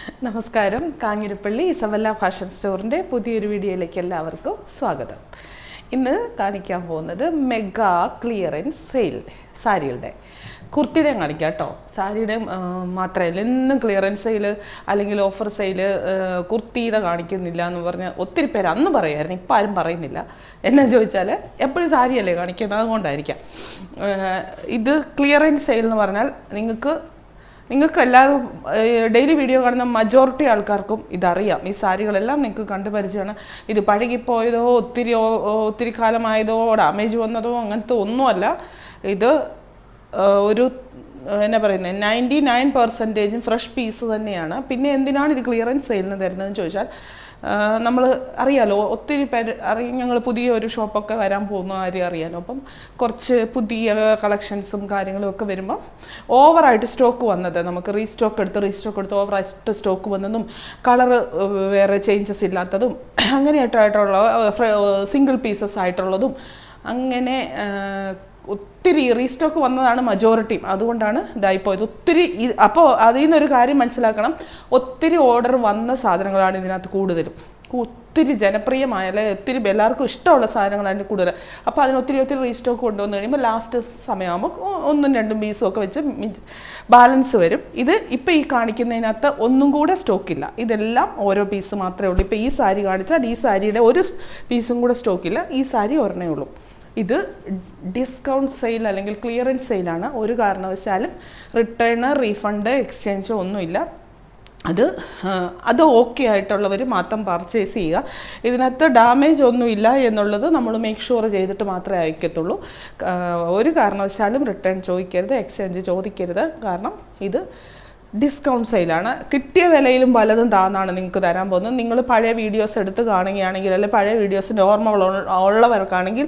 നമസ്കാരം. Kanjirappally Isabella fashion സ്റ്റോറിൻ്റെ പുതിയൊരു വീഡിയോയിലേക്ക് എല്ലാവർക്കും സ്വാഗതം. ഇന്ന് കാണിക്കാൻ പോകുന്നത് മെഗാ ക്ലിയറൻസ് സെയിൽ സാരികളുടെ കുർത്തിയുടെ കാണിക്കാം കേട്ടോ. സാരിയുടെ മാത്രമല്ല, എന്നും ക്ലിയറൻസ് സെയിൽ അല്ലെങ്കിൽ ഓഫർ സെയിൽ കുർത്തിയുടെ കാണിക്കുന്നില്ല എന്ന് പറഞ്ഞ് ഒത്തിരി പേര് അന്ന് പറയുമായിരുന്നു. ഇപ്പം ആരും പറയുന്നില്ല. എന്നാ ചോദിച്ചാൽ എപ്പോഴും സാരിയല്ലേ കാണിക്കുന്നത്, അതുകൊണ്ടായിരിക്കാം. ഇത് ക്ലിയറൻസ് സെയിൽ എന്ന് പറഞ്ഞാൽ നിങ്ങൾക്ക് എല്ലാവരും ഡെയിലി വീഡിയോ കാണുന്ന മജോറിറ്റി ആൾക്കാർക്കും ഇതറിയാം. ഈ സാരികളെല്ലാം നിങ്ങൾക്ക് കണ്ടു പരിചയമാണ്. ഇത് പഴകിപ്പോയതോ ഒത്തിരി കാലമായതോ ഡാമേജ് വന്നതോ അങ്ങനത്തെ ഒന്നുമല്ല. ഇത് ഒരു എന്നാ പറയുന്നത് 99% ഫ്രഷ് പീസ് തന്നെയാണ്. പിന്നെ എന്തിനാണ് ഇത് ക്ലിയറൻസ് സെയിലിന് തരുന്നതെന്ന് ചോദിച്ചാൽ, നമ്മൾ അറിയാലോ, ഒത്തിരി പേര് ഞങ്ങൾ പുതിയ ഒരു ഷോപ്പൊക്കെ വരാൻ പോകുന്ന കാര്യം അറിയാലോ. അപ്പം കുറച്ച് പുതിയ കളക്ഷൻസും കാര്യങ്ങളും ഒക്കെ വരുമ്പം ഓവറായിട്ട് സ്റ്റോക്ക് വന്നത് നമുക്ക് റീസ്റ്റോക്ക് എടുത്ത് ഓവറായിട്ട് സ്റ്റോക്ക് വന്നതും കളറ് വേറെ ചേഞ്ചസ് ഇല്ലാത്തതും അങ്ങനെയായിട്ടുള്ള സിംഗിൾ പീസസ് ആയിട്ടുള്ളതും അങ്ങനെ ഒത്തിരി റീസ്റ്റോക്ക് വന്നതാണ് മജോറിറ്റി. അതുകൊണ്ടാണ് ഇതായിപ്പോയത് ഒത്തിരി. അപ്പോൾ അതിൽ നിന്നൊരു കാര്യം മനസ്സിലാക്കണം, ഒത്തിരി ഓർഡർ വന്ന സാധനങ്ങളാണ് ഇതിനകത്ത് കൂടുതലും. ഒത്തിരി ജനപ്രിയമായ ഒത്തിരി എല്ലാവർക്കും ഇഷ്ടമുള്ള സാധനങ്ങളാണ് കൂടുതൽ. അപ്പോൾ ഒത്തിരി റീസ്റ്റോക്ക് കൊണ്ടുവന്ന് കഴിയുമ്പോൾ ലാസ്റ്റ് സമയമാകുമ്പോൾ 1-2 പീസും ഒക്കെ വെച്ച് ബാലൻസ് വരും. ഇത് ഇപ്പോൾ ഈ കാണിക്കുന്നതിനകത്ത് ഒന്നും കൂടെ സ്റ്റോക്കില്ല. ഇതെല്ലാം ഓരോ പീസ് മാത്രമേ ഉള്ളൂ. ഇപ്പോൾ ഈ സാരി കാണിച്ചാൽ ഈ സാരിയുടെ ഒരു പീസും കൂടെ സ്റ്റോക്കില്ല. ഈ സാരി ഒരെണ്ണേ ഉള്ളൂ. ഇത് ഡിസ്കൗണ്ട് സെയിൽ അല്ലെങ്കിൽ ക്ലിയറൻസ് സെയിലാണ്. ഒരു കാരണവശാലും റിട്ടേണ്, റീഫണ്ട്, എക്സ്ചേഞ്ചോ ഒന്നുമില്ല. അത് ഓക്കെ ആയിട്ടുള്ളവർ മാത്രം പർച്ചേസ് ചെയ്യുക. ഇതിനകത്ത് ഡാമേജ് ഒന്നുമില്ല എന്നുള്ളത് നമ്മൾ മേക്ക് ഷുവർ ചെയ്തിട്ട് മാത്രമേ അയക്കത്തുള്ളൂ. ഒരു കാരണവശാലും റിട്ടേൺ ചോദിക്കരുത്, എക്സ്ചേഞ്ച് ചോദിക്കരുത്. കാരണം ഇത് ഡിസ്കൗണ്ട് സെയിലാണ്. കിട്ടിയ വിലയിലും പലതും താന്നാണ് നിങ്ങൾക്ക് തരാൻ പോകുന്നത്. നിങ്ങൾ പഴയ വീഡിയോസ് എടുത്ത് കാണുകയാണെങ്കിൽ, അല്ലെങ്കിൽ പഴയ വീഡിയോസിൻ്റെ ഓർമ്മ ഉള്ളവർക്കാണെങ്കിൽ,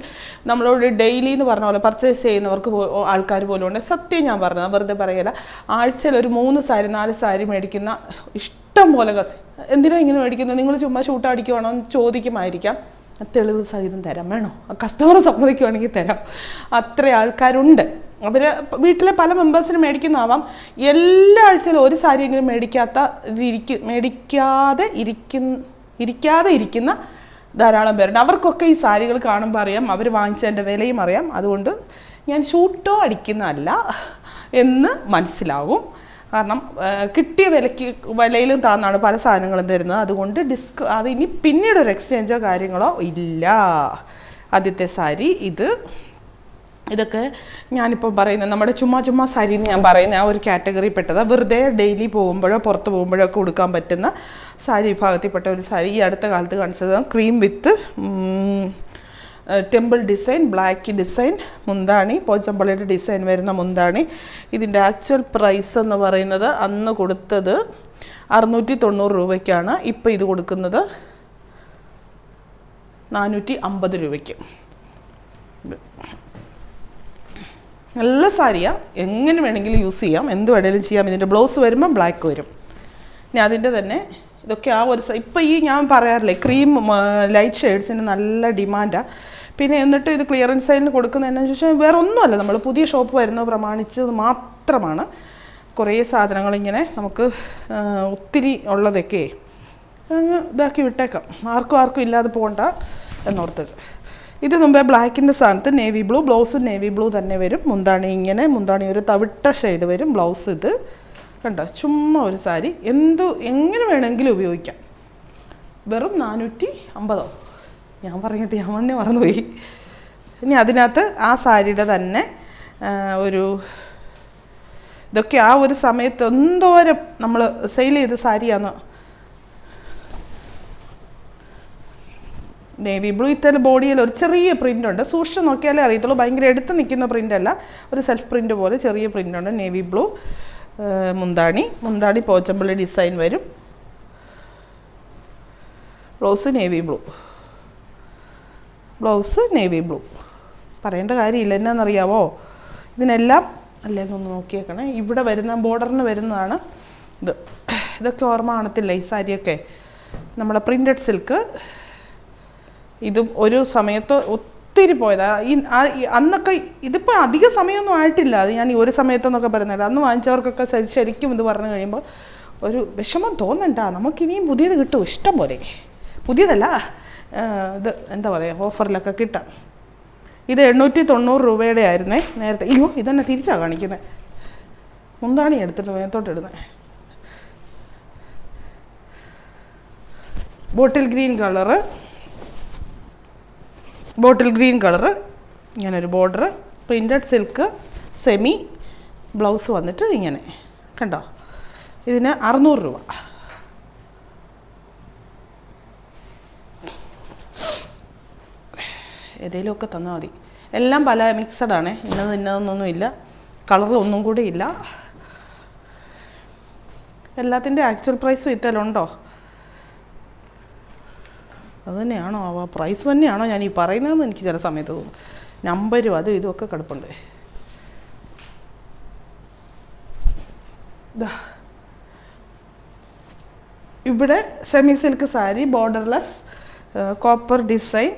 നമ്മളോട് ഡെയിലി എന്ന് പറഞ്ഞ പോലെ പർച്ചേസ് ചെയ്യുന്നവർക്ക് ആൾക്കാർ പോലും ഉണ്ട്. സത്യം ഞാൻ പറഞ്ഞത്, വെറുതെ പറയല. ആഴ്ചയിൽ ഒരു 3 സാരി 4 സാരി മേടിക്കുന്ന ഇഷ്ടം പോലെ എന്തിനാണ് ഇങ്ങനെ മേടിക്കുന്നത്, നിങ്ങൾ ചുമ്മാ ഷൂട്ടടിക്കുവാണോ എന്ന് ചോദിക്കുമായിരിക്കാം. തെളിവ് സഹിതം തരാം, വേണോ? കസ്റ്റമർ സമ്മതിക്കുവാണെങ്കിൽ തരാം. അത്ര ആൾക്കാരുണ്ട്. അവർ വീട്ടിലെ പല മെമ്പേഴ്സിനും മേടിക്കുന്നതാവാം. എല്ലാ ആഴ്ചയിലും ഒരു സാരിയെങ്കിലും ഇരിക്കാതെ ഇരിക്കുന്ന ധാരാളം പേരുണ്ട്. അവർക്കൊക്കെ ഈ സാരികൾ കാണുമ്പോൾ അറിയാം, അവർ വാങ്ങിച്ചതിൻ്റെ വിലയും അറിയാം. അതുകൊണ്ട് ഞാൻ ഷൂട്ടോ അടിക്കുന്നതല്ല എന്ന് മനസ്സിലാവും. കാരണം കിട്ടിയ വിലയിലും താന്നാണ് പല സാധനങ്ങളും തരുന്നത്. അതുകൊണ്ട് അതിനി പിന്നീട് ഒരു എക്സ്ചേഞ്ചോ കാര്യങ്ങളോ ഇല്ല. ആദ്യത്തെ സാരി ഇതൊക്കെ ഞാനിപ്പം പറയുന്നത് നമ്മുടെ ചുമ്മാ സാരി എന്ന് ഞാൻ പറയുന്ന ആ ഒരു കാറ്റഗറി പെട്ടതാണ്. വെറുതെ ഡെയിലി പോകുമ്പോഴോ പുറത്ത് പോകുമ്പോഴോ ഒക്കെ കൊടുക്കാൻ പറ്റുന്ന സാരി വിഭാഗത്തിൽപ്പെട്ട ഒരു സാരി. ഈ അടുത്ത കാലത്ത് കാണിച്ചത് ക്രീം വിത്ത് ടെമ്പിൾ ഡിസൈൻ, ബ്ലാക്ക് ഡിസൈൻ മുന്താണി, പോച്ചമ്പള്ളിയുടെ ഡിസൈൻ വരുന്ന മുന്താണി. ഇതിൻ്റെ ആക്ച്വൽ പ്രൈസ് എന്ന് പറയുന്നത് അന്ന് കൊടുത്തത് 690 രൂപയ്ക്കാണ്. ഇപ്പോൾ ഇത് കൊടുക്കുന്നത് 450 രൂപയ്ക്ക്. നല്ല സാരിയാണ്, എങ്ങനെ വേണമെങ്കിലും യൂസ് ചെയ്യാം, എന്ത് വേണമെങ്കിലും ചെയ്യാം. ഇതിൻ്റെ ബ്ലൗസ് വരുമ്പോൾ ബ്ലാക്ക് വരും. ഇനി അതിൻ്റെ തന്നെ ഇതൊക്കെ ആ ഒരു ഇപ്പോൾ ഈ ഞാൻ പറയാറില്ലേ, ക്രീം ലൈറ്റ് ഷെയ്ഡ്സിന് നല്ല ഡിമാൻഡാണ്. പിന്നെ എന്നിട്ട് ഇത് ക്ലിയറൻസ് സെയിലിന് കൊടുക്കുന്നതെന്നു ചോദിച്ചാൽ വേറെ ഒന്നുമല്ല, നമ്മൾ പുതിയ ഷോപ്പ് വരുന്നത് പ്രമാണിച്ചത് മാത്രമാണ്. കുറേ സാധനങ്ങളിങ്ങനെ നമുക്ക് ഒത്തിരി ഉള്ളതൊക്കെ ഇതാക്കി വിട്ടേക്കാം, ആർക്കും ഇല്ലാതെ പോകണ്ട എന്നോർത്തത്. ഇത് മുമ്പേ ബ്ലാക്കിൻ്റെ സ്ഥാനത്ത് navy blue, blouse navy blue തന്നെ വരും. മുന്താണി ഒരു തവിട്ട ഷെയ്ഡ് വരും. ബ്ലൗസ് ഇത് കണ്ടോ, ചുമ്മാ ഒരു സാരി എങ്ങനെ വേണമെങ്കിലും ഉപയോഗിക്കാം. വെറും 450. ഞാൻ തന്നെ മറന്നുപോയി. ഇനി അതിനകത്ത് ആ സാരിയുടെ തന്നെ ഇതൊക്കെ ആ ഒരു സമയത്ത് എന്തോരം നമ്മൾ സെയിൽ ചെയ്ത സാരിയാണ്. നേവി ബ്ലൂ ഇത്തരം ബോഡിയിൽ ഒരു ചെറിയ പ്രിൻ്റുണ്ട്. സൂക്ഷിച്ച് നോക്കിയാലേ അറിയത്തുള്ളൂ, ഭയങ്കര എടുത്ത് നിൽക്കുന്ന പ്രിൻ്റല്ല, ഒരു സെൽഫ് പ്രിൻ്റ് പോലെ ചെറിയ പ്രിൻ്റുണ്ട്. നേവി ബ്ലൂ മുന്താണി പോച്ചമ്പള്ളി ഡിസൈൻ വരും. ബ്ലൗസ് നേവി ബ്ലൂ പറയേണ്ട കാര്യമില്ല. എന്നാണെന്നറിയാവോ, ഇതിനെല്ലാം അല്ലേന്നൊന്ന് നോക്കിയേക്കണേ. ഇവിടെ വരുന്ന ബോർഡറിന് വരുന്നതാണ് ഇതൊക്കെ ഓർമ്മ കാണത്തില്ല. ഈ സാരിയൊക്കെ നമ്മുടെ പ്രിൻറ്റഡ് സിൽക്ക്. ഇതും ഒരു സമയത്ത് ഒത്തിരി പോയതാണ്. അന്നൊക്കെ ഇതിപ്പോൾ അധിക സമയമൊന്നും ആയിട്ടില്ല. അത് ഞാൻ ഈ ഒരു സമയത്തെന്നൊക്കെ പറയുന്നത്, അന്ന് വാങ്ങിച്ചവർക്കൊക്കെ ശരിക്കും ഇത് പറഞ്ഞു കഴിയുമ്പോൾ ഒരു വിഷമം തോന്നണ്ട, നമുക്കിനിയും പുതിയത് കിട്ടും ഇഷ്ടം പോലെ. പുതിയതല്ല, ഇത് എന്താ പറയുക, ഓഫറിലൊക്കെ കിട്ടാം. ഇത് 890 രൂപയുടെ ആയിരുന്നേ നേരത്തെ. അയ്യോ, ഇതെന്നെ തിരിച്ചാണ് കാണിക്കുന്നത്. മുന്താണി എടുത്തിട്ട് മേത്തോട്ട് ഇടുന്നത്. ബോട്ടിൽ ഗ്രീൻ കളറ്, ഇങ്ങനൊരു border, printed silk, semi blouse വന്നിട്ട് ഇങ്ങനെ കണ്ടോ. ഇതിന് 600 രൂപ. ഏതെങ്കിലുമൊക്കെ തന്നാൽ മതി. എല്ലാം പല മിക്സഡാണ്, ഇന്നതെന്നൊന്നുമില്ല, കളർ ഒന്നും കൂടി ഇല്ല. എല്ലാത്തിൻ്റെ ആക്ച്വൽ പ്രൈസ് വിറ്റാലുണ്ടോ? അത് തന്നെയാണോ ആ പ്രൈസ് തന്നെയാണോ ഞാൻ ഈ പറയുന്നതെന്ന് എനിക്ക് ചില സമയത്ത് തോന്നും. നമ്പരും അതും ഇതുമൊക്കെ കിടപ്പുണ്ട്. ഇവിടെ semi silk sari, borderless, copper design,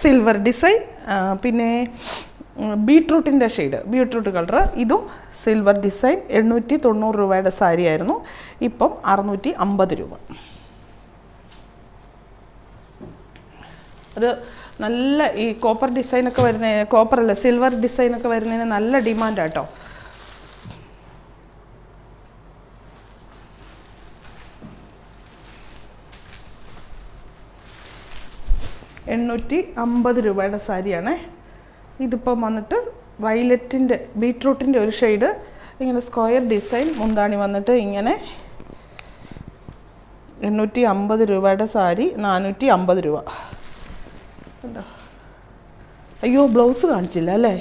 silver design, പിന്നെ ബീട്രൂട്ടിൻ്റെ ഷെയ്ഡ്, ബീട്രൂട്ട് കളർ, ഇതും സിൽവർ ഡിസൈൻ. 890 രൂപയുടെ സാരി ആയിരുന്നു, ഇപ്പം 650 രൂപ. അത് നല്ല ഈ കോപ്പർ ഡിസൈനൊക്കെ വരുന്ന, കോപ്പറല്ല സിൽവർ ഡിസൈനൊക്കെ വരുന്നതിന് നല്ല ഡിമാൻഡാട്ടോ. രൂപയുടെ സാരിയാണ്. ഇതിപ്പം വന്നിട്ട് വയലറ്റിൻ്റെ ബീട്രൂട്ടിൻ്റെ ഒരു ഷെയ്ഡ്, ഇങ്ങനെ സ്ക്വയർ ഡിസൈൻ, മുന്താണി വന്നിട്ട് ഇങ്ങനെ. 850 രൂപയുടെ സാരി 450 രൂപ. കണ്ടോ? അയ്യോ, ബ്ലൗസ് കാണിച്ചില്ല അല്ലേ?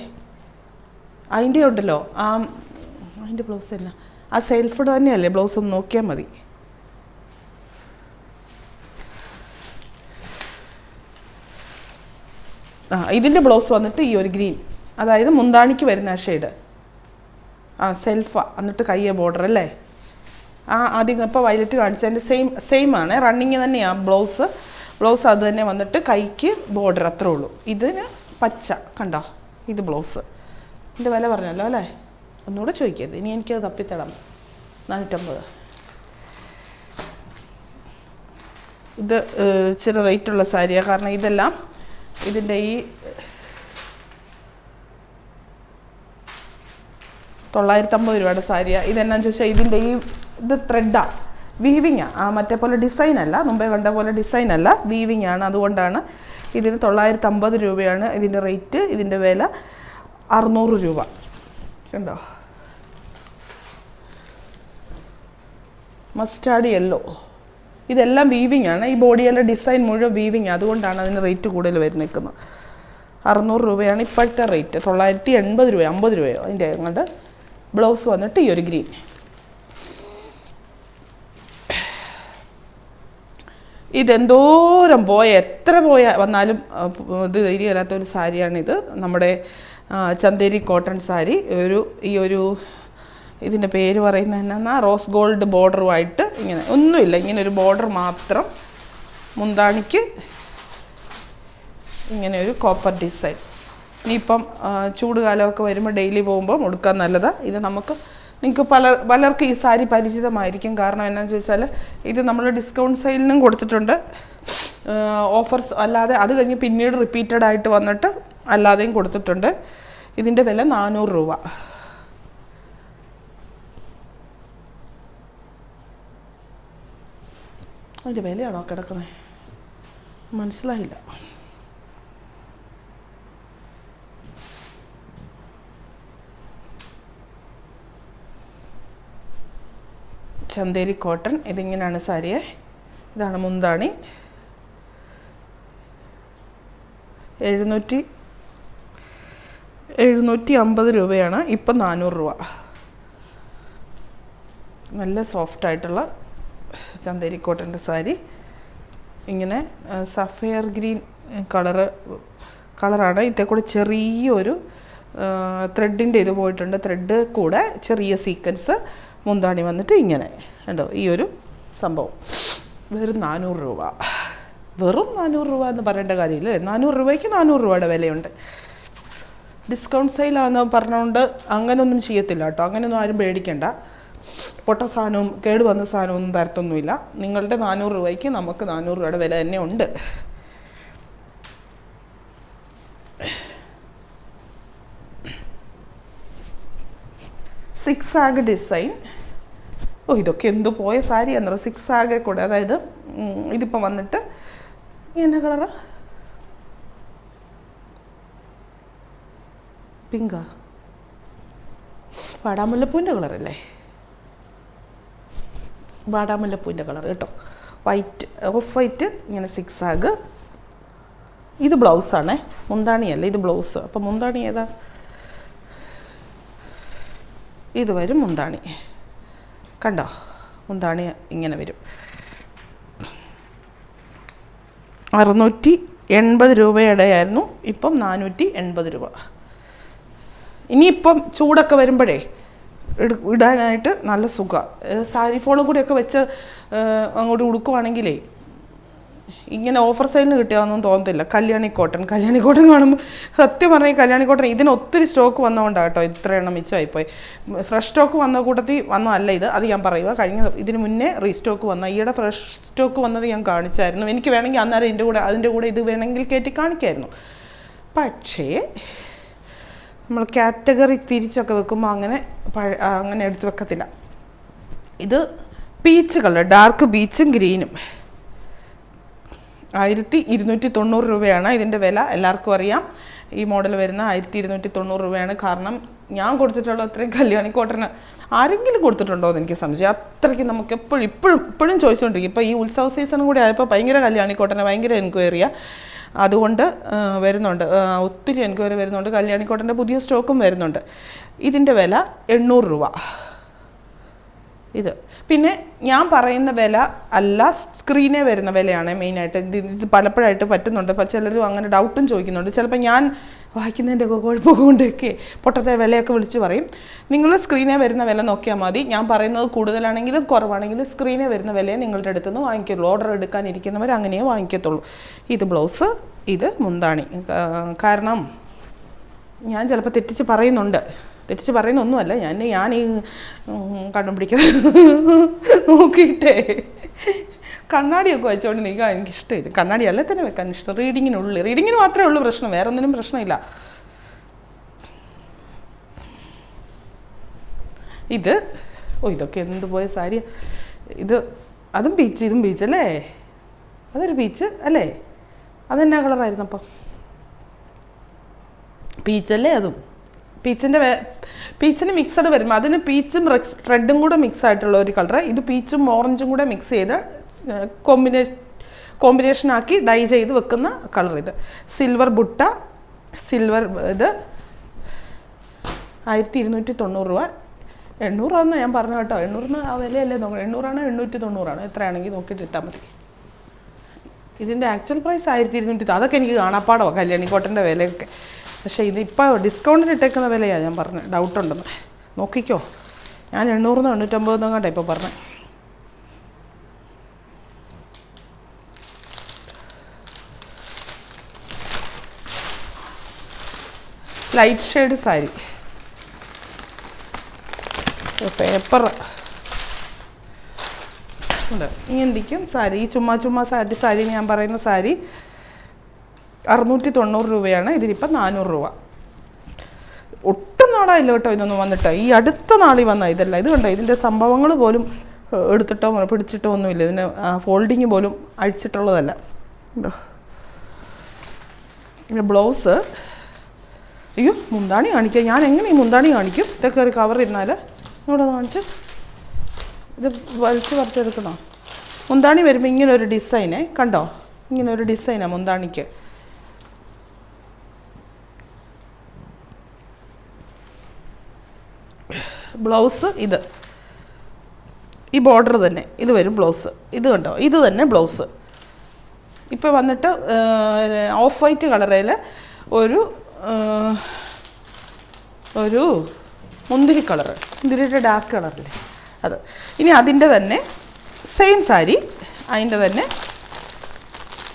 അതിൻ്റെ ഉണ്ടല്ലോ, അതിൻ്റെ ബ്ലൗസ് അല്ല, ആ സെൽഫ് തന്നെയല്ലേ ബ്ലൗസ്, ഒന്ന് നോക്കിയാൽ മതി. ഇതിൻ്റെ ബ്ലൗസ് വന്നിട്ട് ഈ ഒരു ഗ്രീൻ, അതായത് മുന്താണിക്ക് വരുന്ന ഷെയ്ഡ്. സെൽഫാ, എന്നിട്ട് കയ്യ ബോർഡർ അല്ലേ? ആദ്യം ഇപ്പോൾ വയലറ്റ് കാണിച്ചതിൻ്റെ സെയിം ആണ്, റണ്ണിങ് തന്നെയാണ് ബ്ലൗസ് അത് തന്നെ വന്നിട്ട് കൈക്ക് ബോർഡർ, അത്രേ ഉള്ളൂ. ഇതിന് പച്ച കണ്ടോ, ഇത് ബ്ലൗസ്. ഇതിൻ്റെ വില പറഞ്ഞല്ലോ അല്ലേ? ഒന്നുകൂടെ ചോദിക്കരുത്, ഇനി എനിക്കത് തപ്പിത്തടാം. 450. ഇത് ഇച്ചിരി റേറ്റുള്ള സാരിയാണ്, കാരണം ഇതെല്ലാം ഇതിൻ്റെ ഈ 950 രൂപയുടെ സാരിയാണ്. ഇതെന്നാന്ന് ചോദിച്ചാൽ ഇതിൻ്റെ ഇത് ത്രെഡാണ്, വീവിങ്ങാണ്, മറ്റേ പോലെ ഡിസൈൻ അല്ല, മുമ്പേ കണ്ട പോലെ ഡിസൈൻ അല്ല, വീവിങ് ആണ്. അതുകൊണ്ടാണ് ഇതിന് 950 രൂപയാണ് ഇതിൻ്റെ റേറ്റ്. ഇതിൻ്റെ വില 600 രൂപ. കണ്ടോ, മസ്റ്റാർഡ് യെല്ലോ. ഇതെല്ലാം വീവിങ് ആണ്, ഈ ബോഡിയെല്ലാം ഡിസൈൻ മുഴുവൻ വീവിങ്, അതുകൊണ്ടാണ് അതിന് റേറ്റ് കൂടുതൽ വരുന്നത്. 600 രൂപയാണ് ഇപ്പോഴത്തെ റേറ്റ്. 980 രൂപ, 50 രൂപയോ അതിൻ്റെ അങ്ങോട്ട്. ബ്ലൗസ് വന്നിട്ട് ഈ ഒരു ഗ്രീൻ. ഇതെന്തോരം എത്ര വന്നാലും ഇത് ധൈര്യമില്ലാത്തൊരു സാരിയാണിത്. നമ്മുടെ ചന്തേരി കോട്ടൺ സാരി. ഇതിൻ്റെ പേര് പറയുന്നത് എന്നാ, റോസ് ഗോൾഡ് ബോർഡറുമായിട്ട് ഇങ്ങനെ ഒന്നുമില്ല, ഇങ്ങനെ ഒരു ബോർഡർ മാത്രം. മുന്താണിക്ക് ഇങ്ങനെ ഒരു കോപ്പർ ഡിസൈൻ. ഇനിയിപ്പം ചൂട് കാലമൊക്കെ വരുമ്പോൾ ഡെയിലി പോകുമ്പോൾ ഉടുക്കാൻ നല്ലതാണ്. ഇത് നിങ്ങൾക്ക് പലർക്കും ഈ സാരി പരിചിതമായിരിക്കും. കാരണം എന്നാന്ന് ചോദിച്ചാൽ ഇത് നമ്മൾ ഡിസ്കൗണ്ട് സെയിലിനും കൊടുത്തിട്ടുണ്ട്, ഓഫേഴ്സ് അല്ലാതെ. അത് കഴിഞ്ഞ് പിന്നീട് റിപ്പീറ്റഡ് ആയിട്ട് വന്നിട്ട് അല്ലാതെയും കൊടുത്തിട്ടുണ്ട്. ഇതിൻ്റെ വില 400 രൂപ. അതിൻ്റെ വിലയാണോ കിടക്കുന്നത്? മനസ്സിലായില്ല. ചന്തേരി കോട്ടൺ. ഇതിങ്ങനെയാണ് സാരിയെ. ഇതാണ് മുന്താണി. 750 രൂപയാണ്, ഇപ്പം 400 രൂപ. നല്ല സോഫ്റ്റായിട്ടുള്ള ചന്തേരി കോട്ടൻ്റെ സാരി. ഇങ്ങനെ സഫയർ ഗ്രീൻ കളറാണ്. ഇതേ കൂടെ ചെറിയൊരു ത്രെഡിൻ്റെ ഇത് പോയിട്ടുണ്ട്, ത്രെഡ് കൂടെ ചെറിയ സീക്വൻസ്. മുന്താണി വന്നിട്ട് ഇങ്ങനെ ഉണ്ടോ, ഈ ഒരു സംഭവം. വെറും 400 രൂപ. വെറും 400 രൂപ എന്ന് പറയേണ്ട കാര്യമില്ല. 400 രൂപയ്ക്ക് 400 രൂപയുടെ വിലയുണ്ട്. ഡിസ്കൗണ്ട് സെയിലാണെന്ന് പറഞ്ഞുകൊണ്ട് അങ്ങനെയൊന്നും ചെയ്യത്തില്ല കേട്ടോ, അങ്ങനെയൊന്നും ആരും പേടിക്കണ്ട. പൊട്ട സാധനവും കേടുവന്ന സാധനമൊന്നും തരത്തൊന്നുമില്ല. നിങ്ങളുടെ 400 രൂപയ്ക്ക് നമുക്ക് 400 രൂപയുടെ വില തന്നെ ഉണ്ട്. സിക്സ് ആഗ് ഡിസൈൻ. ഇതൊക്കെ എന്തു പോയ സാരി എന്നറിയോ, 6 ആഗ് കൂടെ. അതായത് ഇതിപ്പോൾ വന്നിട്ട് എന്നാ കളറാ, പിങ്കാ, വാടാമുല്ലപ്പൂവിൻ്റെ കളറല്ലേ, വാടാമുല്ലപ്പൂവിൻ്റെ കളർ കേട്ടോ. വൈറ്റ്, ഓഫ് വൈറ്റ്, ഇങ്ങനെ 6 ആഗ്. ഇത് ബ്ലൗസാണേ, മുന്താണിയല്ല, ഇത് ബ്ലൗസ്. അപ്പം മുന്താണി ഏതാ, ഇത് വരും മുന്താണി. കണ്ടോ, മുന്താണി ഇങ്ങനെ വരും. 680 രൂപയുടെയായിരുന്നു, ഇപ്പം 480 രൂപ. ഇനിയിപ്പം ചൂടൊക്കെ വരുമ്പോഴേ ഇടാനായിട്ട് നല്ല സുഖമാണ്. സാരി ഫോളും കൂടിയൊക്കെ വെച്ച് അങ്ങോട്ട് ഉടുക്കുവാണെങ്കിലേ ഇങ്ങനെ ഓഫർ സെയിലിന് കിട്ടിയാണെന്നൊന്നും തോന്നത്തില്ല. കല്യാണി കോട്ടൺ കാണുമ്പോൾ സത്യം പറഞ്ഞാൽ കല്യാണി കോട്ടൺ ഇതിന് ഒത്തിരി സ്റ്റോക്ക് വന്നതുകൊണ്ടാണ് കേട്ടോ ഇത്ര എണ്ണം മിച്ചമായിപ്പോയി. ഫ്രഷ് സ്റ്റോക്ക് വന്ന കൂട്ടത്തിൽ വന്നതല്ല ഇത്, അത് ഞാൻ പറയുക. ഇതിന് മുന്നേ റീസ്റ്റോക്ക് വന്ന, ഈയിടെ ഫ്രഷ് സ്റ്റോക്ക് വന്നത് ഞാൻ കാണിച്ചായിരുന്നു. എനിക്ക് വേണമെങ്കിൽ അന്നേരം അതിൻ്റെ കൂടെ ഇത് വേണമെങ്കിൽ കയറ്റി കാണിക്കായിരുന്നു. പക്ഷേ നമ്മൾ കാറ്റഗറി തിരിച്ചൊക്കെ വെക്കുമ്പോൾ അങ്ങനെ എടുത്ത് വെക്കത്തില്ല. ഇത് പീച്ച് കളർ, ഡാർക്ക് പീച്ചും ഗ്രീനും, 1290 രൂപയാണ് ഇതിൻ്റെ വില. എല്ലാവർക്കും അറിയാം ഈ മോഡൽ വരുന്ന 1290 രൂപയാണ്. കാരണം ഞാൻ കൊടുത്തിട്ടുള്ള അത്രയും കല്യാണി കോട്ടന് ആരെങ്കിലും കൊടുത്തിട്ടുണ്ടോ എന്ന് എനിക്ക് സംശയം. അത്രയ്ക്ക് നമുക്ക് ഇപ്പോഴും ചോദിച്ചുകൊണ്ടിരിക്കും. ഇപ്പോൾ ഈ ഉത്സവ സീസണും കൂടി ആയപ്പോൾ ഭയങ്കര കല്യാണി കോട്ടന് ഭയങ്കര എൻക്വയറിയാണ്. അതുകൊണ്ട് വരുന്നുണ്ട്, ഒത്തിരി എൻക്വയറി വരുന്നുണ്ട്. കല്യാണി കോട്ടൻ്റെ പുതിയ സ്റ്റോക്കും വരുന്നുണ്ട്. ഇതിൻ്റെ വില 800 രൂപ. ഇത് പിന്നെ ഞാൻ പറയുന്ന വില അല്ല, സ്ക്രീനേ വരുന്ന വിലയാണ് മെയിനായിട്ട്. ഇത് പലപ്പോഴായിട്ട് പറ്റുന്നുണ്ട്. അപ്പോൾ ചിലരും അങ്ങനെ ഡൗട്ടും ചോദിക്കുന്നുണ്ട്. ചിലപ്പോൾ ഞാൻ വായിക്കുന്നതിൻ്റെ ഒക്കെ കുഴപ്പമൊക്കെ കൊണ്ടൊക്കെ പൊട്ടത്തെ വിലയൊക്കെ വിളിച്ച് പറയും. നിങ്ങൾ സ്ക്രീനേ വരുന്ന വില നോക്കിയാൽ മതി. ഞാൻ പറയുന്നത് കൂടുതലാണെങ്കിലും കുറവാണെങ്കിലും സ്ക്രീനേ വരുന്ന വിലയെ നിങ്ങളുടെ അടുത്ത് നിന്ന് വാങ്ങിക്കുള്ളൂ. ഓർഡർ എടുക്കാനിരിക്കുന്നവർ അങ്ങനെയേ വാങ്ങിക്കത്തുള്ളൂ. ഇത് ബ്ലൗസ്, ഇത് മുന്താണി. കാരണം ഞാൻ ചിലപ്പോൾ തെറ്റിച്ച് പറയുന്നൊന്നുമല്ല, ഞാൻ ഈ കണ്ണും പിടിക്കാൻ നോക്കിയിട്ടേ കണ്ണാടിയൊക്കെ വെച്ചുകൊണ്ട് നിൽക്കാൻ എനിക്കിഷ്ടമില്ല. കണ്ണാടി അല്ലേ തന്നെ വെക്കാൻ ഇഷ്ടം. റീഡിങ്ങിന് മാത്രമേ ഉള്ളൂ പ്രശ്നം, വേറെ ഒന്നിനും പ്രശ്നമില്ല. ഇത് ഇതൊക്കെ എന്ത് പോയ സാരി. അതും പീച്ച്, ഇതും പീച്ച് അല്ലേ, അതൊരു പീച്ച് അല്ലേ. അതെന്നാ കളറായിരുന്നു അപ്പം, പീച്ചല്ലേ. അതും പീച്ചിന് മിക്സഡ് വരും. അതിന് പീച്ചും റെഡും കൂടെ മിക്സ് ആയിട്ടുള്ള ഒരു കളർ. ഇത് പീച്ചും ഓറഞ്ചും കൂടെ മിക്സ് ചെയ്ത് കോമ്പിനേഷനാക്കി ഡൈ ചെയ്ത് വെക്കുന്ന കളർ. ഇത് സിൽവർ ബുട്ട, സിൽവർ. ഇത് 1290 രൂപ. 800 ആണെന്ന് ഞാൻ പറഞ്ഞു കേട്ടോ. 800 ആ വിലയല്ലേ നോക്കണം. 800 890 എത്രയാണെങ്കിൽ നോക്കിയിട്ട് ഇട്ടാൽ മതി. ഇതിൻ്റെ ആക്ച്വൽ പ്രൈസ് 1290. അതൊക്കെ എനിക്ക് കാണാപ്പാടോ കല്യാണി കോട്ടൻ്റെ വിലയൊക്കെ. പക്ഷേ ഇതിപ്പോൾ ഡിസ്കൗണ്ടിന് ഇട്ടേക്കുന്ന വിലയാണ് ഞാൻ പറഞ്ഞത്. ഡൗട്ടുണ്ടെന്ന് നോക്കിക്കോ. ഞാൻ 800 850 കണ്ടേ ഇപ്പോൾ പറഞ്ഞത്. ലൈറ്റ് ഷെയ്ഡ് സാരി, പേപ്പർ ഉണ്ട്. ഇങ്ങനെയിരിക്കും സാരി. ഈ ചുമ്മാ സാരി ഞാൻ പറയുന്ന സാരി 690 രൂപയാണ്. ഇതിനിപ്പം 400 രൂപ. ഒട്ടും നാളായില്ല കേട്ടോ ഇതൊന്നും വന്നിട്ട്. ഈ അടുത്ത നാളിൽ വന്ന ഇതല്ല. ഇത് കണ്ടോ, ഇതിൻ്റെ സംഭവങ്ങൾ പോലും എടുത്തിട്ടോ പിടിച്ചിട്ടോ ഒന്നുമില്ല. ഇതിന് ഫോൾഡിങ് പോലും അഴിച്ചിട്ടുള്ളതല്ല. ഉണ്ടോ പിന്നെ ബ്ലൗസ്. അയ്യോ, മുന്താണി കാണിക്കുക. ഞാൻ എങ്ങനെ ഈ മുന്താണി കാണിക്കും? ഇതൊക്കെ ഒരു കവർ ഇരുന്നാൽ ഇവിടെ കാണിച്ച് ഇത് പറിച്ചെടുക്കണോ? മുന്താണി വരുമ്പോൾ ഇങ്ങനെ ഒരു ഡിസൈനേ കണ്ടോ, ഇങ്ങനെ ഒരു ഡിസൈനാണ് മുന്താണിക്ക്. ബ്ലൗസ് ഈ ബോർഡർ തന്നെ ഇത് വരും ബ്ലൗസ്. ഇത് കണ്ടോ, ഇത് തന്നെ ബ്ലൗസ്. ഇപ്പോൾ വന്നിട്ട് ഓഫ് വൈറ്റ് കളറിൽ ഒരു മുന്തിരി കളറ്, മുന്തിരിയുടെ ഡാർക്ക് കളറില്ലേ അത്. ഇനി അതിൻ്റെ തന്നെ സെയിം സാരി, അതിൻ്റെ തന്നെ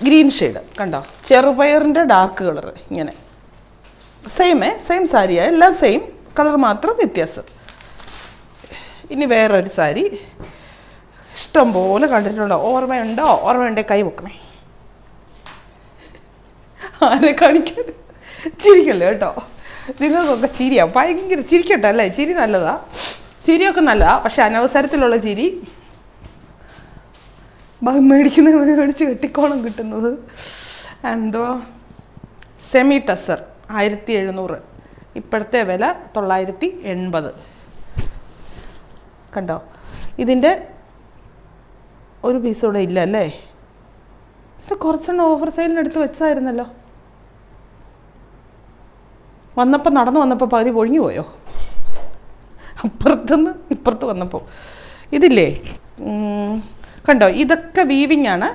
ഗ്രീൻ ഷെയ്ഡ് കണ്ടോ, ചെറുപയറിൻ്റെ ഡാർക്ക് കളറ്. ഇങ്ങനെ സെയിം സാരിയാണ്, എല്ലാം സെയിം കളർ മാത്രം വ്യത്യാസം. ഇനി വേറൊരു സാരി ഇഷ്ടം പോലെ കണ്ടിട്ടുണ്ടോ? ഓർമ്മയുണ്ടേ കൈ വെക്കണേ. ആരെ കാണിക്കാൻ? ചിരിക്കല്ലേ കേട്ടോ, നിങ്ങൾക്കൊക്കെ ചിരിയാ ഭയങ്കര. ചിരിക്കട്ടെ അല്ലേ, ചിരി നല്ലതാ, ചിരിയൊക്കെ നല്ലതാ. പക്ഷെ അനവസരത്തിലുള്ള ചിരി മേടിച്ച് കെട്ടിക്കോണം കിട്ടുന്നത്. എന്തോ സെമി ടസർ 1700, ഇപ്പോഴത്തെ വില 980. കണ്ടോ? ഇതിൻ്റെ ഒരു പീസ് കൂടെ ഇല്ല അല്ലേ? ഇത് കുറച്ചെണ്ണം ഓഫർ സെയിലിനെടുത്ത് വെച്ചായിരുന്നല്ലോ. നടന്നു വന്നപ്പോൾ പകുതി പൊഴിഞ്ഞു പോയോ? അപ്പുറത്തുനിന്ന് ഇപ്പുറത്ത് വന്നപ്പോൾ ഇതില്ലേ, കണ്ടോ? ഇതൊക്കെ വീവിങ് ആണ്,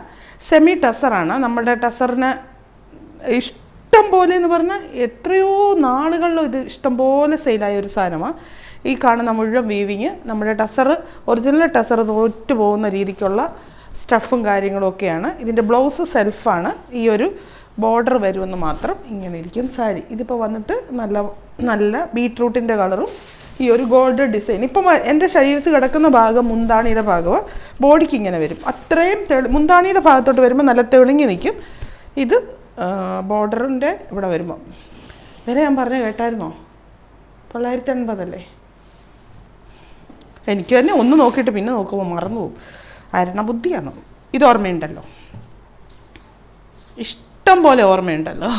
സെമി ടസറാണ്. നമ്മുടെ ടസറിന് ഇഷ്ടം പോലെ എന്ന് പറഞ്ഞാൽ എത്രയോ നാളുകളിലും ഇത് ഇഷ്ടം പോലെ സെയിലായ ഒരു സാധനമാണ്. ഈ കാണുന്ന മുഴുവൻ വീവിങ് നമ്മുടെ ടസർ, ഒറിജിനൽ ടസർ തോറ്റു പോകുന്ന രീതിക്കുള്ള സ്റ്റഫും കാര്യങ്ങളും ഒക്കെയാണ്. ഇതിൻ്റെ ബ്ലൗസ് സെൽഫാണ്. ഈ ഒരു ബോർഡർ വരുമെന്ന് മാത്രം. ഇങ്ങനെ ഇരിക്കും സാരി. ഇതിപ്പോൾ വന്നിട്ട് നല്ല ബീട്രൂട്ടിൻ്റെ കളറും ഈ ഒരു ഗോൾഡ് ഡിസൈൻ. ഇപ്പം എൻ്റെ ശരീരത്തിൽ കിടക്കുന്ന ഭാഗം മുന്താണിയുടെ ഭാഗമാണ്. ബോഡിക്ക് ഇങ്ങനെ വരും. അത്രയും മുന്താണിയുടെ ഭാഗത്തോട്ട് വരുമ്പോൾ നല്ല തെളിഞ്ഞ് നിൽക്കും. ഇത് ബോർഡറിൻ്റെ ഇവിടെ വരുമ്പോൾ വില ഞാൻ പറഞ്ഞു കേട്ടായിരുന്നോ? 980 അല്ലേ? എനിക്ക് തന്നെ ഒന്ന് നോക്കിയിട്ട് പിന്നെ നോക്കുമ്പോൾ മറന്നു പോകും. ആരണ ബുദ്ധിയാണോ? ഇത് ഓർമ്മയുണ്ടല്ലോ, ഇഷ്ടം പോലെ ഓർമ്മയുണ്ടല്ലോ.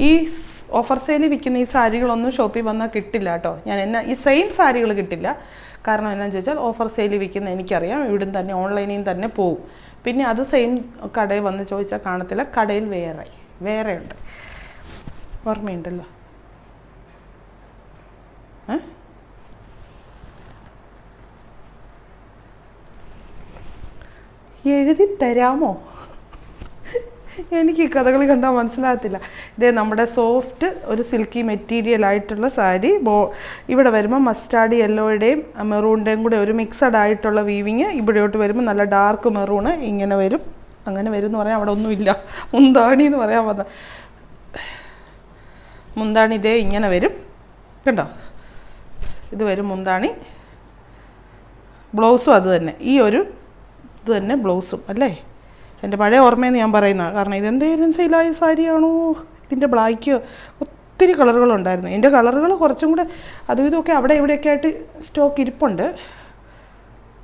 ഈ ഓഫർ സെയിലിൽ വിൽക്കുന്ന ഈ സാരികളൊന്നും ഷോപ്പിൽ വന്നാൽ കിട്ടില്ല കേട്ടോ. ഈ സെയിം സാരികൾ കിട്ടില്ല. കാരണം എന്നാന്ന് ചോദിച്ചാൽ ഓഫർ സെയിലിൽ വിൽക്കുന്ന എനിക്കറിയാം, ഇവിടുന്ന് തന്നെ ഓൺലൈനിൽ നിന്ന് തന്നെ പോവും. പിന്നെ അത് സെയിം കടയിൽ വന്ന് ചോദിച്ചാൽ കാണത്തില്ല. കടയിൽ വേറെ ഉണ്ട്. ഓർമ്മയുണ്ടല്ലോ. എഴുതി തരാമോ? എനിക്ക് ഈ കഥകൾ കണ്ടാൽ മനസ്സിലാകത്തില്ല. ഇതേ നമ്മുടെ സോഫ്റ്റ് ഒരു സിൽക്കി മെറ്റീരിയൽ ആയിട്ടുള്ള സാരി. ഇവിടെ വരുമ്പോൾ മസ്റ്റാർഡ് യെല്ലോയുടെയും മെറൂണിൻ്റെയും കൂടെ ഒരു മിക്സഡ് ആയിട്ടുള്ള വീവിങ്. ഇവിടെയോട്ട് വരുമ്പോൾ നല്ല ഡാർക്ക് മെറൂണ് ഇങ്ങനെ വരും. അങ്ങനെ വരും എന്ന് പറയാൻ അവിടെ ഒന്നുമില്ല. മുന്താണി എന്ന് പറയാൻ വന്ന മുന്താണി ഇതേ ഇങ്ങനെ വരും. കണ്ടോ? ഇത് വരും മുന്താണി. ബ്ലൗസും അത് തന്നെ. ഈ ഒരു ഇത് തന്നെ ബ്ലൗസും അല്ലേ? എൻ്റെ പഴയ ഓർമ്മയെന്ന് ഞാൻ പറയുന്നത്. കാരണം ഇതെന്തേലും സെയിലായ സാരിയാണോ? ഇതിൻ്റെ ബ്ലാക്ക് ഒത്തിരി കളറുകളുണ്ടായിരുന്നു. ഇതിൻ്റെ കളറുകൾ കുറച്ചും കൂടെ അതും ഇതൊക്കെ അവിടെ ഇവിടെയൊക്കെ ആയിട്ട് സ്റ്റോക്ക് ഇരിപ്പുണ്ട്.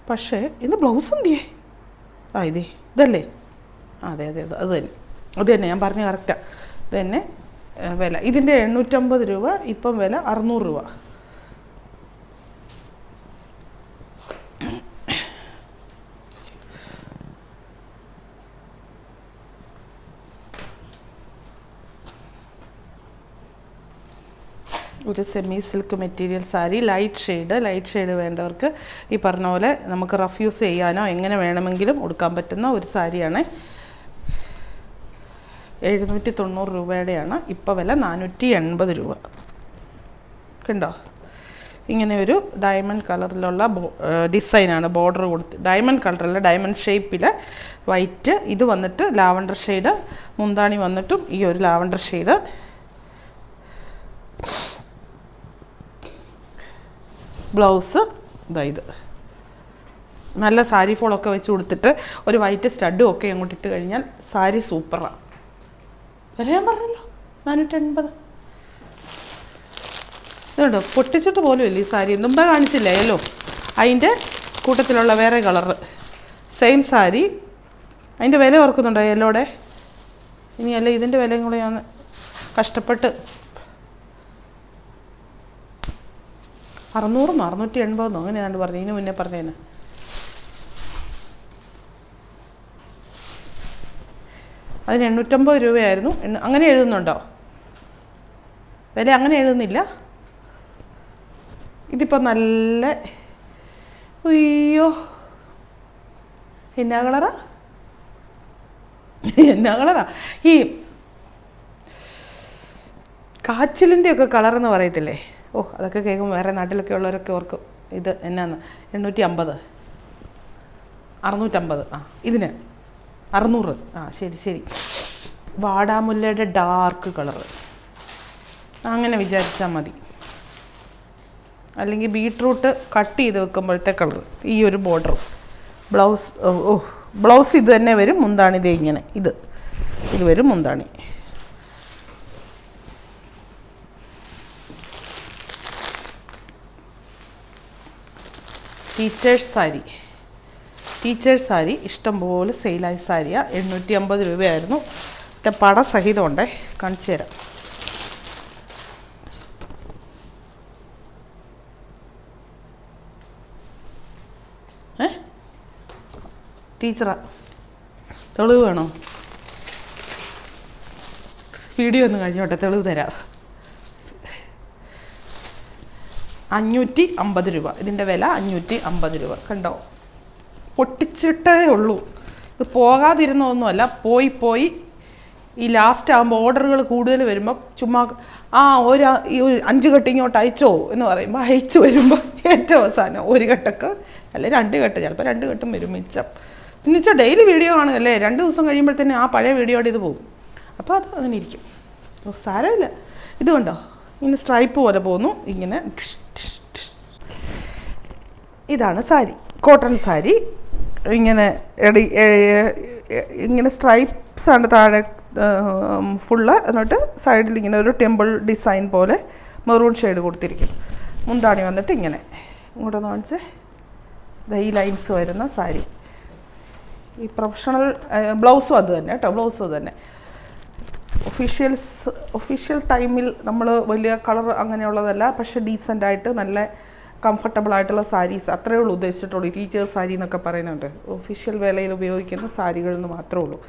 പക്ഷേ ഇത് ബ്ലൗസ് എന്തിയേ? ഇതല്ലേ? അതെ അത് തന്നെ ഞാൻ പറഞ്ഞ കറക്റ്റാണ്. ഇത് തന്നെ വില. ഇതിൻ്റെ 850 രൂപ. ഇപ്പം വില 600 രൂപ. ഒരു semi silk material sari, light shade വേണ്ടവർക്ക് ഈ പറഞ്ഞ പോലെ നമുക്ക് റഫ് യൂസ് ചെയ്യാനോ എങ്ങനെ വേണമെങ്കിലും ഉടുക്കാൻ പറ്റുന്ന ഒരു സാരിയാണ്. 790 രൂപയുടെയാണ്. ഇപ്പോൾ വില 480 രൂപ. കണ്ടോ? ഇങ്ങനെ ഒരു ഡയമണ്ട് കളറിലുള്ള ഡിസൈനാണ്. ബോർഡർ കൊടുത്ത് ഡയമണ്ട് കളറല്ല, ഡയമണ്ട് ഷേപ്പിൽ വൈറ്റ്. ഇത് വന്നിട്ട് ലാവണ്ടർ ഷെയ്ഡ്. മുന്താണി വന്നിട്ടും ഈ ഒരു ലാവണ്ടർ ഷെയ്ഡ്. ബ്ലൗസ് ഇത് നല്ല സാരി ഫോളൊക്കെ വെച്ച് കൊടുത്തിട്ട് ഒരു വൈറ്റ് സ്റ്റഡും ഒക്കെ അങ്ങോട്ട് ഇട്ട് കഴിഞ്ഞാൽ സാരി സൂപ്പറാണ്. വില ഞാൻ പറഞ്ഞല്ലോ 480. ഇതുണ്ടോ? പൊട്ടിച്ചിട്ട് പോലും ഇല്ല ഈ സാരി. മുമ്പേ കാണിച്ചില്ലേ യെല്ലോ? അതിൻ്റെ കൂട്ടത്തിലുള്ള വേറെ കളറ് സെയിം സാരി. അതിൻ്റെ വില ഓർക്കുന്നുണ്ടോ യെല്ലോടെ? ഇനിയല്ല ഇതിൻ്റെ വിലയും കൂടെ ഞാൻ കഷ്ടപ്പെട്ട് 600 680 അങ്ങനെ ഞാൻ പറഞ്ഞു. ഇതിന് മുന്നേ പറഞ്ഞതിന് അതിന് 850 രൂപയായിരുന്നു. അങ്ങനെ എഴുതുന്നുണ്ടോ? വില അങ്ങനെ എഴുതുന്നില്ല. ഇതിപ്പോൾ നല്ല അയ്യോ എന്നാ കളറാ ഈ കാച്ചിലിൻ്റെ ഒക്കെ കളറെന്ന് പറയത്തില്ലേ? അതൊക്കെ കേൾക്കുമ്പോൾ വേറെ നാട്ടിലൊക്കെ ഉള്ളവരൊക്കെ ഓർക്കും ഇത് എന്നാന്ന്. 850 650. ഇതിന് 600. ശരി. വാടാമുല്ലയുടെ ഡാർക്ക് കളറ് അങ്ങനെ വിചാരിച്ചാൽ മതി. അല്ലെങ്കിൽ ബീട്രൂട്ട് കട്ട് ചെയ്ത് വെക്കുമ്പോഴത്തെ കളർ. ഈ ഒരു ബോർഡറും ബ്ലൗസ്. ബ്ലൗസ് ഇത് തന്നെ വരും. മുന്താണി ഇതേ ഇങ്ങനെ ഇത് വരും മുന്താണി. ടീച്ചേഴ്സ് സാരി ഇഷ്ടംപോലെ സെയിലായ സാരിയാണ്. 850 രൂപയായിരുന്നു. പട സഹിതമുണ്ടേ, കാണിച്ചു തരാം. ടീച്ചറാ, തെളിവ് വേണോ? വീഡിയോ ഒന്ന് കഴിഞ്ഞോട്ടെ, തെളിവ് തരാം. 550 രൂപ ഇതിൻ്റെ വില. 550 രൂപ. കണ്ടോ, പൊട്ടിച്ചിട്ടേ ഉള്ളൂ. ഇത് പോകാതിരുന്നതൊന്നുമല്ല, പോയി ഈ ലാസ്റ്റ് ആകുമ്പോൾ ഓർഡറുകൾ കൂടുതൽ വരുമ്പോൾ ചുമ്മാ ഒരു 5 കെട്ട് ഇങ്ങോട്ട് അയച്ചോ എന്ന് പറയുമ്പോൾ അയച്ചു വരുമ്പോൾ ഏറ്റവും അവസാനം 1 കെട്ടൊക്കെ അല്ലെ 2 കെട്ട്, ചിലപ്പോൾ 2 കെട്ടും വരും മിച്ചം. എന്നുവെച്ചാൽ ഡെയിലി വീഡിയോ കാണുമല്ലേ, 2 ദിവസം കഴിയുമ്പോഴത്തേന് ആ പഴയ വീഡിയോയുടെ ഇത് പോകും. അപ്പോൾ അത് അങ്ങനെ ഇരിക്കും. സാരമില്ല. ഇത് കണ്ടോ, ഇങ്ങനെ സ്ട്രൈപ്പ് പോലെ പോകുന്നു ഇങ്ങനെ. ഇതാണ് സാരി, കോട്ടൺ സാരി. ഇങ്ങനെ സ്ട്രൈപ്സ് ആണ് താഴെ ഫുള്ള്. എന്നിട്ട് സൈഡിൽ ഇങ്ങനെ ഒരു ടെമ്പിൾ ഡിസൈൻ പോലെ മെറൂൺ ഷെയ്ഡ് കൊടുത്തിരിക്കും. മുന്താണി വന്നിട്ട് ഇങ്ങനെ ഇങ്ങോട്ടൊന്ന് കാണിച്ച് ഈ ലൈൻസ് വരുന്ന സാരി. ഈ പ്രൊഫഷണൽ ബ്ലൗസും അത് തന്നെ കേട്ടോ, ബ്ലൗസും അത് തന്നെ. ഒഫീഷ്യൽ ടൈമിൽ നമ്മൾ വലിയ കളർ അങ്ങനെയുള്ളതല്ല, പക്ഷേ ഡീസൻ്റായിട്ട് നല്ല കംഫർട്ടബിൾ ആയിട്ടുള്ള സാരീസ് അത്രയേ ഉള്ളൂ ഉദ്ദേശിച്ചിട്ടുള്ളൂ. ടീച്ചേഴ്സ് സാരി എന്നൊക്കെ പറയുന്നുണ്ട്. ഒഫീഷ്യൽ വേളയിൽ ഉപയോഗിക്കുന്ന സാരികളെന്ന് മാത്രമേ ഉള്ളൂ.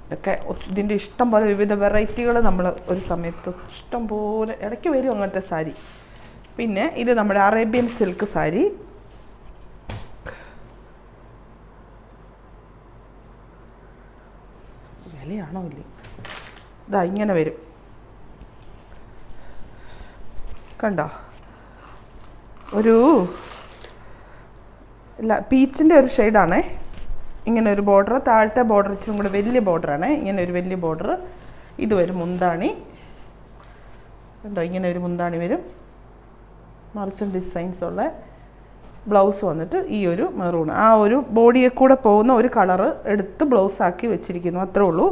ഇതൊക്കെ ഇതിൻ്റെ ഇഷ്ടം പോലെ വിവിധ വെറൈറ്റികൾ നമ്മൾ ഒരു സമയത്ത് ഇഷ്ടം പോലെ ഇടയ്ക്ക് വരും അങ്ങനത്തെ സാരി. പിന്നെ ഇത് നമ്മുടെ അറേബ്യൻ സിൽക്ക് സാരി. വിലയാണോ ഇല്ലേ? ഇതാ ഇങ്ങനെ വരും, കണ്ടോ? ഒരു പീച്ചിൻ്റെ ഒരു ഷെയ്ഡാണേ. ഇങ്ങനെ ഒരു ബോർഡർ, താഴത്തെ ബോർഡർ ഇച്ചിരി കൂടെ വലിയ ബോർഡറാണേ. ഇങ്ങനെ ഒരു വലിയ ബോർഡർ. ഇത് വരും മുന്താണി. കണ്ടോ, ഇങ്ങനെ ഒരു മുന്താണി വരും. മറിച്ചും ഡിസൈൻസ് ഉള്ള ബ്ലൗസ് വന്നിട്ട് ഈ ഒരു മെറൂൺ. ആ ഒരു ബോഡിയെ കൂടെ പോകുന്ന ഒരു കളറ് എടുത്ത് ബ്ലൗസാക്കി വെച്ചിരിക്കുന്നു, അത്രേ ഉള്ളൂ.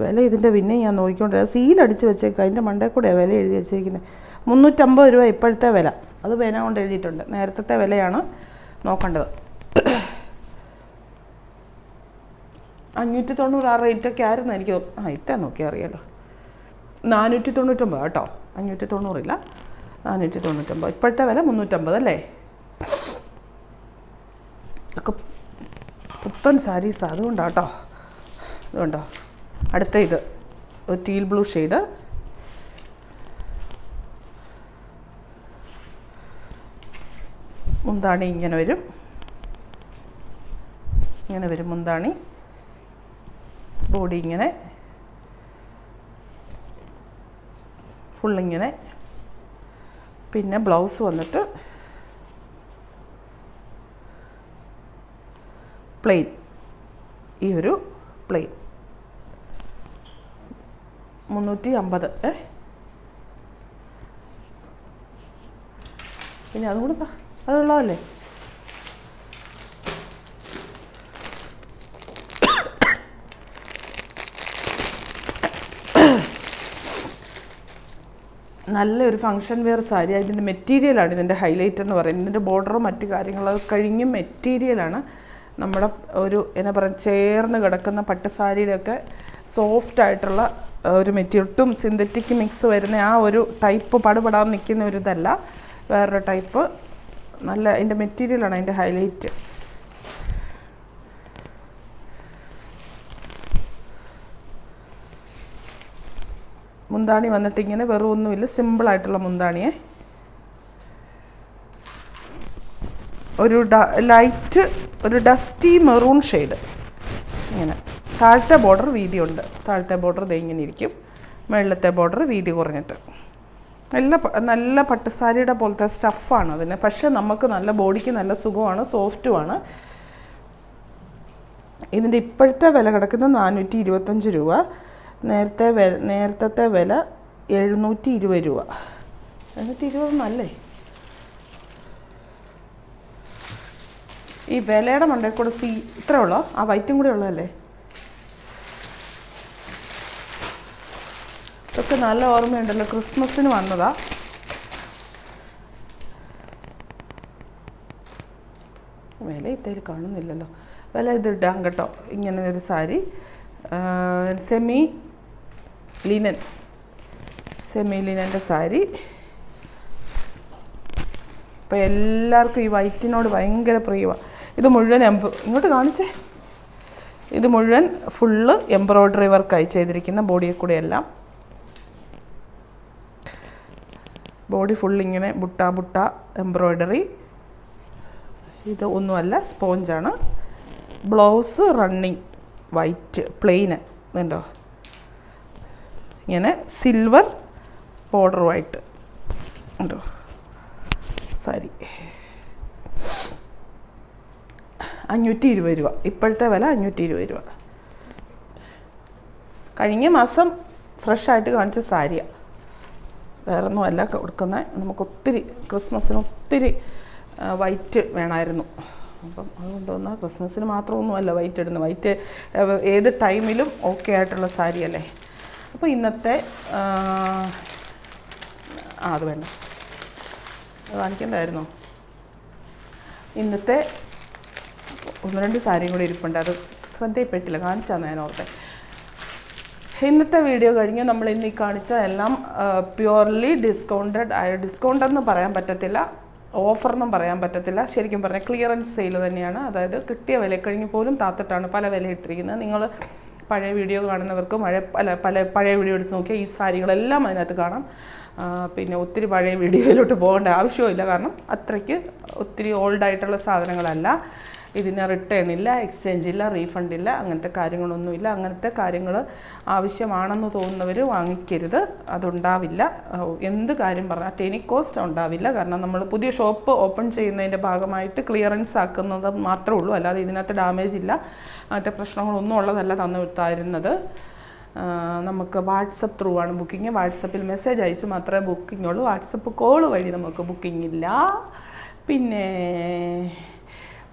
വില ഇതിൻ്റെ പിന്നെ ഞാൻ നോക്കിക്കൊണ്ട് സീലടിച്ച് വെച്ചേക്കാം. അതിൻ്റെ മണ്ടേ കൂടെയാണ് വില എഴുതി വെച്ചേക്കുന്നത്. 350 രൂപ ഇപ്പോഴത്തെ വില. അത് പേന കൊണ്ട് എഴുതിയിട്ടുണ്ട്. നേരത്തെ വിലയാണ് നോക്കേണ്ടത്. 590 ആ റേറ്റൊക്കെ ആയിരുന്നു എനിക്ക്. ഇത്ര നോക്കിയാൽ അറിയാലോ. 499 കേട്ടോ, 590 ഇല്ല, 499. ഇപ്പോഴത്തെ വില 350 അല്ലേ? ഒക്കെ പുത്തൻ സാരീസ്, അതുകൊണ്ടാണ് കേട്ടോ. അതുകൊണ്ടോ. അടുത്ത ഇത് ഒരു ടീൽ ബ്ലൂ ഷെയ്ഡ്. മുന്താണി ഇങ്ങനെ വരും, മുന്താണി. ബോഡി ഇങ്ങനെ ഫുള്ളിങ്ങനെ. പിന്നെ ബ്ലൗസ് വന്നിട്ട് പ്ലെയിൻ. ഈ ഒരു പ്ലെയിൻ 350. പിന്നെ അതും കൂടെ അതുള്ളതല്ലേ. നല്ലൊരു ഫങ്ഷൻ വെയർ സാരി. ഇതിൻ്റെ മെറ്റീരിയലാണ് ഇതിൻ്റെ ഹൈലൈറ്റ് എന്ന് പറയുന്നത്. ഇതിൻ്റെ ബോർഡറും മറ്റു കാര്യങ്ങളൊക്കെ കഴിഞ്ഞും മെറ്റീരിയലാണ് നമ്മുടെ ഒരു എന്നാ പറയുക ചേർന്ന് കിടക്കുന്ന പട്ടുസാരിയുടെയൊക്കെ സോഫ്റ്റായിട്ടുള്ള ഒരു മെറ്റീരിയൽ. ഒട്ടും സിന്തറ്റിക് മിക്സ് വരുന്ന ആ ഒരു ടൈപ്പ് പടുപടാൻ നിൽക്കുന്ന ഒരു ഇതല്ല, വേറൊരു ടൈപ്പ്. നല്ല അതിൻ്റെ മെറ്റീരിയലാണ് അതിൻ്റെ ഹൈലൈറ്റ്. മുന്താണി വന്നിട്ട് ഇങ്ങനെ വെറും ഒന്നുമില്ല, സിമ്പിളായിട്ടുള്ള മുന്താണിയെ. ഒരു ലൈറ്റ് ഒരു ഡസ്റ്റി മെറൂൺ ഷെയ്ഡ്. ഇങ്ങനെ താഴത്തെ ബോർഡർ വീതിയുണ്ട്. താഴത്തെ ബോർഡർ ദേ ഇങ്ങനെ ഇരിക്കും, മുകളിലത്തെ ബോർഡർ വീതി കുറഞ്ഞിട്ട്. നല്ല പട്ടുസാരിയുടെ പോലത്തെ സ്റ്റഫാണ് അതിന്. പക്ഷേ നമുക്ക് നല്ല ബോഡിക്ക് നല്ല സുഖമാണ്, സോഫ്റ്റുമാണ്. ഇതിൻ്റെ ഇപ്പോഴത്തെ വില കിടക്കുന്നത് 425 രൂപ. നേരത്തെ വില 720 രൂപ. 720 നല്ലേ. ഈ വിലയുടെ മണ്ടയിൽ കൂടെ ഇത്രേ ഉള്ളോ? ആ വൈറ്റും കൂടെ ഉള്ളതല്ലേ? ഇതൊക്കെ നല്ല ഓർമ്മയുണ്ടല്ലോ, ക്രിസ്മസിന് വന്നതാ. വില ഇത്തേൽ കാണുന്നില്ലല്ലോ. വില ഇതിടാം കേട്ടോ. ഇങ്ങനെ ഒരു സാരി, സെമി ലിനൻ്റെ സാരി. ഇപ്പം എല്ലാവർക്കും ഈ വൈറ്റിനോട് ഭയങ്കര പ്രിയമാണ്. ഇത് മുഴുവൻ ഇങ്ങോട്ട് കാണിച്ചേ. ഇത് മുഴുവൻ ഫുള്ള് എംബ്രോയ്ഡറി വർക്കായി ചെയ്തിരിക്കുന്ന, ബോഡിയിൽ കൂടെ എല്ലാം ബോഡി ഫുള്ളിങ്ങനെ ബുട്ട എംബ്രോയ്ഡറി. ഇത് ഒന്നുമല്ല, സ്പോഞ്ചാണ്. ബ്ലൗസ് റണ്ണിങ് വൈറ്റ് പ്ലെയിന് ഉണ്ടോ, ഇങ്ങനെ സിൽവർ ബോർഡറുമായിട്ട് ഉണ്ടോ സാരി. 520 രൂപ. ഇപ്പോഴത്തെ വില 520 രൂപ. കഴിഞ്ഞ മാസം ഫ്രഷായിട്ട് കാണിച്ച സാരിയാണ്, വേറൊന്നുമല്ല കൊടുക്കുന്നത്. നമുക്ക് ഒത്തിരി ക്രിസ്മസിന് ഒത്തിരി വൈറ്റ് വേണമായിരുന്നു. അപ്പം അതുകൊണ്ടൊന്ന് ക്രിസ്മസിന് മാത്രമൊന്നുമല്ല വൈറ്റ് ഇടുന്നത്. വൈറ്റ് ഏത് ടൈമിലും ഓക്കെ ആയിട്ടുള്ള സാരിയല്ലേ. അപ്പോൾ ഇന്നത്തെ അത് വേണ്ട, അത് കാണിക്കേണ്ടായിരുന്നോ? ഇന്നത്തെ 1-2 സാരിയും കൂടി ഇരിപ്പുണ്ട്, അത് ശ്രദ്ധയിൽപ്പെട്ടില്ല, കാണിച്ചാന്ന് ഞാൻ ഓർത്തെ. ഇന്നത്തെ വീഡിയോ കഴിഞ്ഞ് നമ്മൾ ഇന്ന് കാണിച്ച എല്ലാം പ്യുവർലി ഡിസ്കൗണ്ടെന്ന് പറയാൻ പറ്റത്തില്ല, ഓഫറെന്നും പറയാൻ പറ്റത്തില്ല. ശരിക്കും പറഞ്ഞാൽ ക്ലിയറൻസ് സെയിൽ തന്നെയാണ്. അതായത് കിട്ടിയ വില കഴിഞ്ഞ് പോലും താത്തിട്ടാണ് പല വില ഇട്ടിരിക്കുന്നത്. നിങ്ങൾ പഴയ വീഡിയോ കാണുന്നവർക്ക് പഴയ വീഡിയോ എടുത്ത് നോക്കിയാൽ ഈ സാരികളെല്ലാം അതിനകത്ത് കാണാം. പിന്നെ ഒത്തിരി പഴയ വീഡിയോയിലോട്ട് പോകേണ്ട ആവശ്യമില്ല, കാരണം അത്രയ്ക്ക് ഒത്തിരി ഓൾഡായിട്ടുള്ള സാധനങ്ങളല്ല. ഇതിന് റിട്ടേൺ ഇല്ല, എക്സ്ചേഞ്ച് ഇല്ല, റീഫണ്ട് ഇല്ല, അങ്ങനത്തെ കാര്യങ്ങളൊന്നുമില്ല. അങ്ങനത്തെ കാര്യങ്ങൾ ആവശ്യമാണെന്ന് തോന്നുന്നവർ വാങ്ങിക്കരുത്, അതുണ്ടാവില്ല. എന്ത് കാര്യം പറഞ്ഞാൽ ടെനി കോസ്റ്റ് ഉണ്ടാവില്ല. കാരണം നമ്മൾ പുതിയ ഷോപ്പ് ഓപ്പൺ ചെയ്യുന്നതിൻ്റെ ഭാഗമായിട്ട് ക്ലിയറൻസ് ആക്കുന്നത് മാത്രമേ ഉള്ളൂ. അല്ലാതെ ഇതിനകത്ത് ഡാമേജ് ഇല്ല, അങ്ങനത്തെ പ്രശ്നങ്ങളൊന്നും ഉള്ളതല്ല തരുന്നത്. നമുക്ക് വാട്സപ്പ് ത്രൂ ആണ് ബുക്കിംഗ്. വാട്സപ്പിൽ മെസ്സേജ് അയച്ച് മാത്രമേ ബുക്കിംഗ് ഉള്ളൂ. വാട്സപ്പ് കോൾ വഴി നമുക്ക് ബുക്കിംഗ് ഇല്ല. പിന്നെ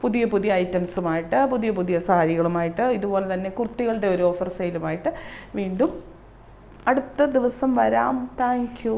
പുതിയ ഐറ്റംസുമായിട്ട്, പുതിയ സാരികളുമായിട്ട്, ഇതുപോലെ തന്നെ കുർത്തികളുടെ ഒരു ഓഫർ സെയിലുമായിട്ട് വീണ്ടും അടുത്ത ദിവസം വരാം. Thank you.